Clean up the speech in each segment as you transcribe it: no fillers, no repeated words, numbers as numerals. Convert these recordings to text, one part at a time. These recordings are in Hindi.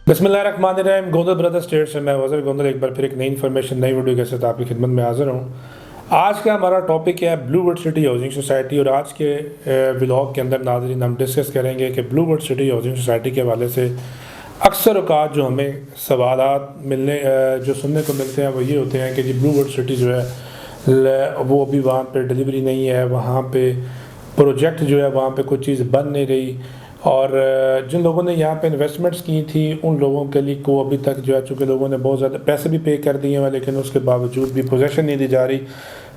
बिस्मिल्लाहिर्रहमानिर्रहीम। गोंदल ब्रदर स्टेट से मैं वज़ीर गोंदल एक बार फिर एक नई इन्फॉर्मेशन नई वीडियो के साथ आपकी खिदमत में हाज़िर हूँ। आज का हमारा टॉपिक है ब्लूबर्ड सिटी हाउसिंग सोसाइटी और आज के व्लॉग के अंदर नाज़रीन हम डिस्कस करेंगे कि ब्लूबर्ड सिटी हाउसिंग सोसाइटी के हवाले से अक्सर औकात जो हमें सवालात मिलने जो सुनने को मिलते हैं वो ये होते हैं कि जी ब्लूबर्ड सिटी जो है वो अभी वहाँ पे डिलीवरी नहीं है, वहाँ पे प्रोजेक्ट जो है वहाँ पे कुछ चीज़ बन नहीं रही और जिन लोगों ने यहाँ पे इन्वेस्टमेंट्स की थी उन लोगों के लिए को अभी तक जो है चूँकि लोगों ने बहुत ज़्यादा पैसे भी पे कर दिए हैं लेकिन उसके बावजूद भी पोजीशन नहीं दी जा रही।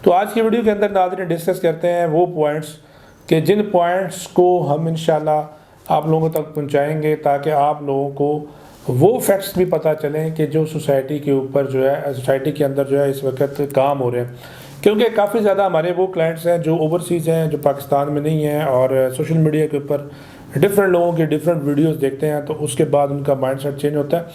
तो आज की वीडियो के अंदर नाज़रीन डिस्कस करते हैं वो पॉइंट्स कि जिन पॉइंट्स को हम इंशाल्लाह आप लोगों तक पहुँचाएँगे ताकि आप लोगों को वो फैक्ट्स भी पता चलें कि जो सोसाइटी के ऊपर जो है सोसाइटी के अंदर जो है इस वक्त काम हो रहे हैं। क्योंकि काफ़ी ज़्यादा हमारे वो क्लाइंट्स हैं जो ओवरसीज़ हैं, जो पाकिस्तान में नहीं हैं और सोशल मीडिया के ऊपर डिफरेंट लोगों की डिफरेंट वीडियोस देखते हैं तो उसके बाद उनका माइंडसेट चेंज होता है।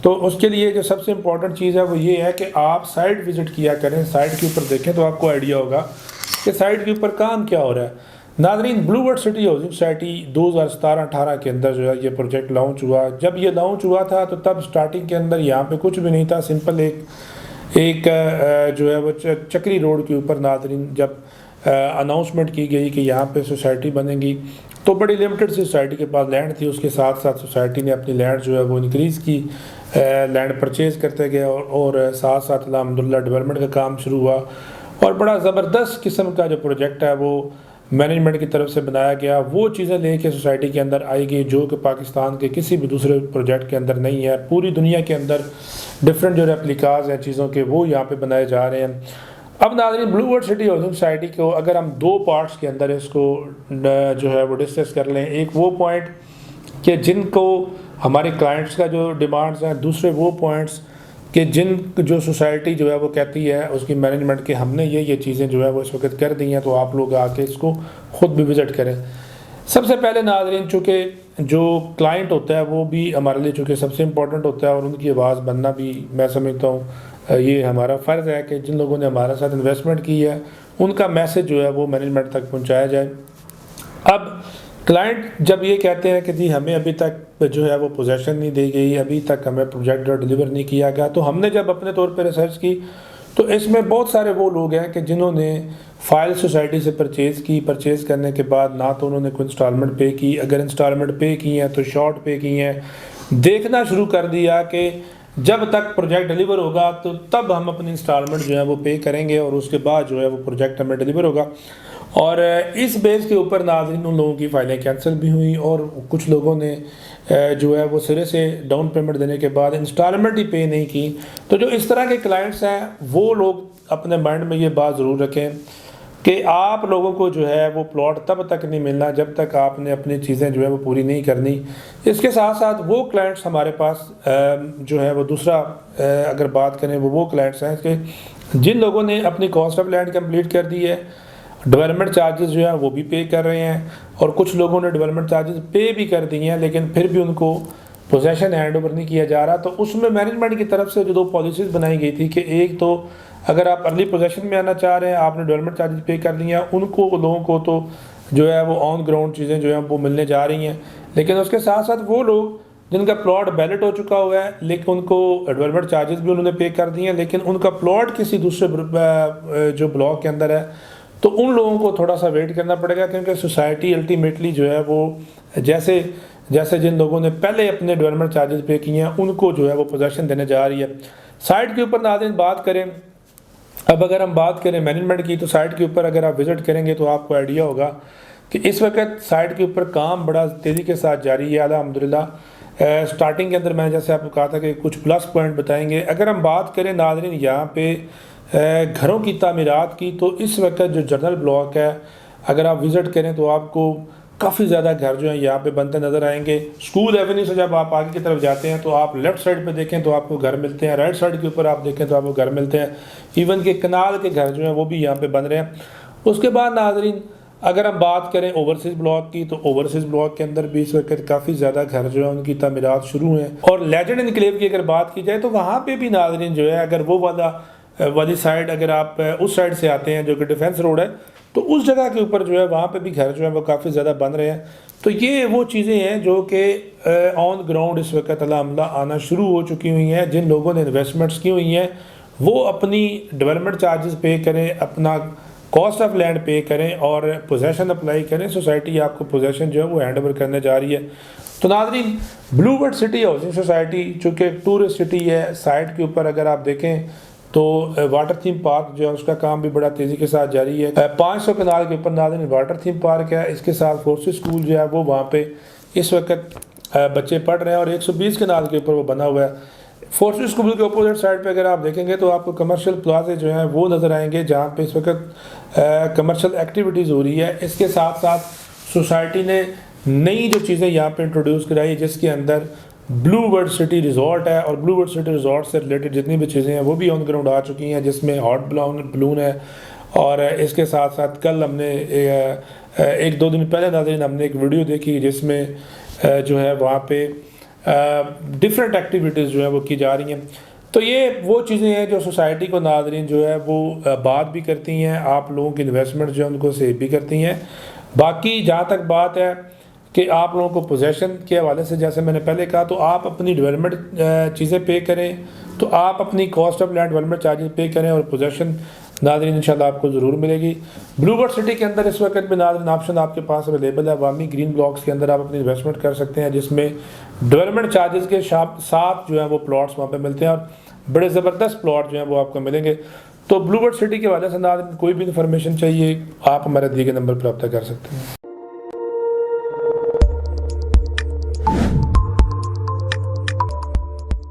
तो उसके लिए जो सबसे इम्पॉर्टेंट चीज़ है वो ये है कि आप साइट विज़िट किया करें, साइट के ऊपर देखें तो आपको आइडिया होगा कि साइट के ऊपर काम क्या हो रहा है। नाज़रीन, ब्लूबर्ड सिटी हाउसिंग सोसाइटी 2017-18 के अंदर जो है ये प्रोजेक्ट लॉन्च हुआ। जब ये लॉन्च हुआ था तो तब स्टार्टिंग के अंदर यहाँ पे कुछ भी नहीं था, सिंपल एक जो है वो चक्री रोड के ऊपर नाज़रीन जब अनाउंसमेंट की गई कि यहाँ पे सोसाइटी बनेगी तो बड़ी लिमिटेड सी सोसाइटी के पास लैंड थी। उसके साथ साथ सोसाइटी ने अपनी लैंड जो है वो इंक्रीज़ की, लैंड परचेज़ करते गए और साथ साथ अल्हम्दुलिल्लाह डेवलपमेंट का काम शुरू हुआ और बड़ा ज़बरदस्त किस्म का जो प्रोजेक्ट है वो मैनेजमेंट की तरफ से बनाया गया। वो चीज़ें लेके सोसाइटी के अंदर आई गई जो कि पाकिस्तान के किसी भी दूसरे प्रोजेक्ट के अंदर नहीं है। पूरी दुनिया के अंदर डिफरेंट जो रेप्लिकाज हैं चीज़ों के वो यहाँ पे बनाए जा रहे हैं। अब नाज़रीन, ब्लूबर्ड सिटी हाउसिंग सोसाइटी को अगर हम दो पार्ट्स के अंदर इसको जो है वो डिस्कस कर लें, एक वो पॉइंट कि जिनको हमारे क्लाइंट्स का जो डिमांड्स हैं, दूसरे वो पॉइंट्स कि जिन जो सोसाइटी जो है वो कहती है उसकी मैनेजमेंट के हमने ये चीज़ें जो है वो इस वक्त कर दी हैं तो आप लोग आके इसको ख़ुद भी विज़िट करें। सबसे पहले नाज़रीन, चूँकि जो क्लाइंट होता है वो भी हमारे लिए चूँकि सबसे इम्पोर्टेंट होता है और उनकी आवाज़ बनना भी मैं समझता हूँ ये हमारा फ़र्ज़ है कि जिन लोगों ने हमारे साथ इन्वेस्टमेंट की है उनका मैसेज जो है वो मैनेजमेंट तक पहुँचाया जाए। अब क्लाइंट जब ये कहते हैं कि जी हमें अभी तक जो है वो पोजीशन नहीं दी गई, अभी तक हमें प्रोजेक्ट डिलीवर नहीं किया गया, तो हमने जब अपने तौर पर रिसर्च की तो इसमें बहुत सारे वो लोग हैं कि जिन्होंने फ़ाइल सोसाइटी से परचेज़ करने के बाद ना तो उन्होंने कोई इंस्टॉलमेंट पे की, अगर इंस्टॉलमेंट पे की हैं तो शॉर्ट पे की हैं, देखना शुरू कर दिया कि जब तक प्रोजेक्ट डिलीवर होगा तो तब हम अपनी इंस्टॉलमेंट जो है वो पे करेंगे और उसके बाद जो है वो प्रोजेक्ट हमें डिलीवर होगा। और इस बेस के ऊपर नाज़रीन उन लोगों की फ़ाइलें कैंसिल भी हुई और कुछ लोगों ने जो है वो सिरे से डाउन पेमेंट देने के बाद इंस्टॉलमेंट ही पे नहीं की। तो जो इस तरह के क्लाइंट्स हैं वो लोग अपने माइंड में ये बात ज़रूर रखें कि आप लोगों को जो है वो प्लॉट तब तक नहीं मिलना जब तक आपने अपनी चीज़ें जो है वो पूरी नहीं करनी। इसके साथ साथ वो क्लाइंट्स हमारे पास जो है वो दूसरा अगर बात करें वो क्लाइंट्स हैं कि जिन लोगों ने अपनी कॉस्ट ऑफ लैंड कंप्लीट कर दी है, डेवलपमेंट चार्जेस जो है वो भी पे कर रहे हैं और कुछ लोगों ने डेवलपमेंट चार्जेस पे भी कर दिए हैं लेकिन फिर भी उनको पोजेसन हैंड ओवर नहीं किया जा रहा। तो उसमें मैनेजमेंट की तरफ से जो दो पॉलिसीज़ बनाई गई थी कि एक तो अगर आप अर्ली पोजेसन में आना चाह रहे हैं, आपने डेवलपमेंट चार्जेस पे कर दिए हैं, उनको लोगों को तो जो है वो ऑन ग्राउंड चीज़ें जो हैं वो मिलने जा रही हैं। लेकिन उसके साथ साथ वो लोग जिनका प्लॉट बैलेट हो चुका हुआ है लेकिन उनको डेवलपमेंट चार्जेस भी उन्होंने पे कर दिए हैं लेकिन उनका प्लॉट किसी दूसरे जो ब्लॉक के अंदर है तो उन लोगों को थोड़ा सा वेट करना पड़ेगा क्योंकि सोसाइटी अल्टीमेटली जो है वो जैसे जिन लोगों ने पहले अपने डेवलपमेंट चार्जेस पे किए हैं उनको जो है वो पोजीशन देने जा रही है। साइट के ऊपर नाज़रीन बात करें, अब अगर हम बात करें मैनेजमेंट की तो साइट के ऊपर अगर आप विज़िट करेंगे तो आपको आइडिया होगा कि इस वक्त साइट के ऊपर काम बड़ा तेज़ी के साथ जारी है अल्हम्दुलिल्लाह। स्टार्टिंग के अंदर मैंने जैसे आपको कहा था कि कुछ प्लस पॉइंट बताएंगे। अगर हम बात करें नाज़रीन यहाँ पे घरों की तामीरात की तो इस वक्त जो जनरल ब्लॉक है अगर आप विज़िट करें तो आपको काफ़ी ज़्यादा घर जो है यहाँ पे बनते नज़र आएंगे। स्कूल एवेन्यू से जब आप आगे की तरफ जाते हैं तो आप लेफ़्ट साइड पे देखें तो आपको घर मिलते हैं, राइट साइड के ऊपर आप देखें तो आपको घर मिलते हैं, इवन के कनाल के घर जो हैं वो भी यहाँ पे बन रहे हैं। उसके बाद नाज़रीन अगर हम बात करें ओवरसीज़ ब्लॉक की तो ओवरसीज़ ब्लॉक के अंदर भी इस वक्त काफ़ी ज़्यादा घर जो है उनकी तामीरात शुरू हैं। और लेजेंड इनक्लेव की अगर बात की जाए तो वहाँ पर भी नाज़रीन जो है अगर वो वाली साइड अगर आप उस साइड से आते हैं जो कि डिफेंस रोड है तो उस जगह के ऊपर जो है वहाँ पे भी घर जो है वो काफ़ी ज़्यादा बन रहे हैं। तो ये वो चीज़ें हैं जो कि ऑन ग्राउंड इस वक्त अल्हम्दुलिल्लाह आना शुरू हो चुकी हुई हैं। जिन लोगों ने इन्वेस्टमेंट्स की हुई हैं वो अपनी डेवलपमेंट चार्जेस पे करें, अपना कॉस्ट ऑफ लैंड पे करें और पोजेसन अप्लाई करें। सोसाइटी आपको पोजेसन जो है वो हैंड ओवर करने जा रही है। तो नाज़रीन, ब्लूबर्ड सिटी हाउसिंग सोसाइटी चूँकि एक टूरिस्ट सिटी है, साइट के ऊपर अगर आप देखें तो वाटर थीम पार्क जो है उसका काम भी बड़ा तेज़ी के साथ जारी है। 500 कनाल के ऊपर नाज़रीन वाटर थीम पार्क है। इसके साथ फोर्सेस स्कूल जो है वो वहाँ पे इस वक्त बच्चे पढ़ रहे हैं और 120 कनाल के ऊपर वो बना हुआ है। फोर्सेस स्कूल के अपोजिट साइड पे अगर आप देखेंगे तो आपको कमर्शियल प्लाजे जो हैं वो नज़र आएंगे जहाँ पे इस वक्त कमर्शियल एक्टिविटीज़ हो रही है। इसके साथ साथ सोसाइटी ने नई जो चीज़ें यहाँ पे इंट्रोड्यूस कराई है जिसके अंदर ब्लूबर्ड सिटी रिजॉर्ट है और ब्लूबर्ड सिटी रिजॉर्ट से रिलेटेड जितनी भी चीज़ें हैं वो भी ऑन ग्राउंड आ चुकी हैं, जिसमें हॉट बलून है। और इसके साथ साथ कल हमने 1-2 दिन पहले नाज़रीन हमने एक वीडियो देखी जिसमें जो है वहाँ पे डिफरेंट एक्टिविटीज़ जो है वो की जा रही हैं। तो ये वो चीज़ें हैं जो सोसाइटी को नाज़रीन जो है वो बात भी करती हैं, आप लोगों की इन्वेस्टमेंट जो है उनको सेव भी करती हैं। बाकी जहाँ तक बात है कि आप लोगों को पोजेसन के हवाले से, जैसे मैंने पहले कहा, तो आप अपनी डेवलपमेंट चीज़ें पे करें, तो आप अपनी cost of land development charges पे करें और पोजेसन नाज़रीन इंशाल्लाह आपको ज़रूर मिलेगी। ब्लूबर्ड सिटी के अंदर इस वक्त में नाज़रीन ऑप्शन आपके पास अवेलेबल है। अवामी ग्रीन ब्लॉक्स के अंदर आप अपनी इन्वेस्टमेंट कर सकते हैं जिसमें डेवलपमेंट चार्जेस के साथ जो है वो प्लॉट्स वहाँ पर मिलते हैं और बड़े ज़बरदस्त प्लॉट जो हैं वो आपको मिलेंगे। तो ब्लूबर्ड सिटी के हवाले से नाज़रीन कोई भी इन्फॉर्मेशन चाहिए आप हमारे दिए गए नंबर पर रब्ता कर सकते हैं।